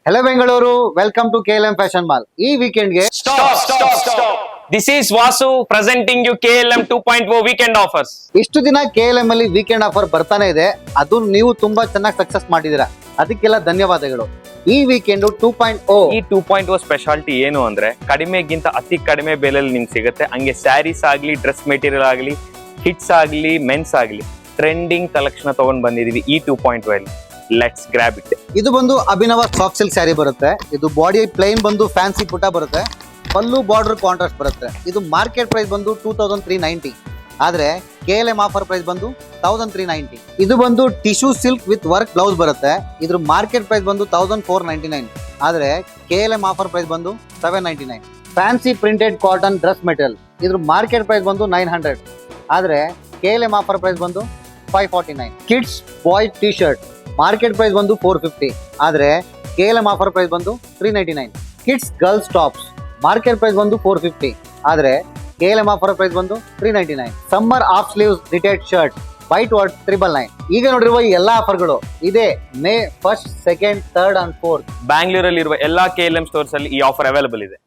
Hello Bengaluru, welcome to KLM Fashion Mall. ಈ weekend ಗೆ Stop. This is Vasu presenting you KLM 2.0 weekend offers. ಇಷ್ಟು ದಿನ KLM ಅಲ್ಲಿ weekend offer ಬರ್ತಾನೆ ಇದೆ. ಅದು ನೀವು ತುಂಬಾ ಚೆನ್ನಾಗಿ ಸಕ್ಸಸ್ ಮಾಡಿದೀರಾ. ಅದಕ್ಕೆಲ್ಲ ಧನ್ಯವಾದಗಳು. ಈ ವೀಕೆಂಡ್ 2.0 ಈ 2.0 ಸ್ಪೆಷಾಲಿಟಿ ಏನು ಅಂದ್ರೆ ಕಡಿಮೆಗಿಂತ ಅತಿ ಕಡಿಮೆ ಬೆಲೆಯಲ್ಲಿ ನಿಮ್ಗೆ ಸಿಗುತ್ತೆ. ಹಂಗೆ ಸ್ಯಾರೀಸ್ ಆಗ್ಲಿ, ಡ್ರೆಸ್ ಮೆಟೀರಿಯಲ್ ಆಗ್ಲಿ, ಕಿಡ್ಸ್ ಆಗ್ಲಿ, ಮೆನ್ಸ್ ಆಗ್ಲಿ ಟ್ರೆಂಡಿಂಗ್ ಕಲೆಕ್ಷನ್ ತಗೊಂಡ್ ಬಂದಿದೀವಿ ಈ 2.0 ಅಲ್ಲಿ. Let's grab it. ಇದು ಬಂದು ಅಭಿನವ ಸಾಫ್ಟ್ ಸಿಲ್ಕ್ ಸ್ಯಾರಿ ಬರುತ್ತೆ. ಇದು ಬಾಡಿ ಪ್ಲೈನ್ ಬಂದು ಫ್ಯಾನ್ಸಿ ಪುಟ ಬರುತ್ತೆ. ಪಲ್ಲು ಬಾರ್ಡರ್ ಕಾಂಟ್ರಾಸ್ಟ್ ಬರುತ್ತೆ. ಇದು ಮಾರ್ಕೆಟ್ ಪ್ರೈಸ್ ಬಂದು 2390, ಆದ್ರೆ KLM ಆಫರ್ ಪ್ರೈಸ್ ಬಂದು 1390. ಇದು ಬಂದು tissue silk with work blouse ಬರುತ್ತೆ. ಇದ್ರ ಮಾರ್ಕೆಟ್ ಪ್ರೈಸ್ ಬಂದು 1499, ಆದ್ರೆ KLM ಆಫರ್ ಪ್ರೈಸ್ ಬಂದು 799. Fancy printed cotton dress material, ಇದ್ರ ಮಾರ್ಕೆಟ್ ಪ್ರೈಸ್ ಬಂದು 900, ಆದ್ರೆ KLM ಆಫರ್ ಪ್ರೈಸ್ ಬಂದು 549. Kids boy T shirt market price ಬಂದು 450, ಆದ್ರೆ KLM ಆಫರ್ ಪ್ರೈಸ್ ಬಂದು 399. Kids girls tops market price ಬಂದು 450, ಆದ್ರೆ KLM ಆಫರ್ ಪ್ರೈಸ್ ಬಂದು 399. ಸಮ್ಮರ್ ಆಫ್ ಸ್ಲೀವ್ಸ್ ರಿಟೇಡ್ ಶರ್ಟ್ ವೈಟ್ ವರ್ಡ್ 999. ಈಗ ನೋಡಿರುವ ಈ ಎಲ್ಲಾ ಆಫರ್ಗಳು ಇದೆ May 1st, 2nd, 3rd and 4th. ಬ್ಯಾಂಗ್ಳೂರಲ್ಲಿ ಇರುವ ಎಲ್ಲಾ KLM ಸ್ಟೋರ್ಸ್ ಅಲ್ಲಿ ಈ ಆಫರ್ ಅವೈಲೇಬಲ್ ಇದೆ.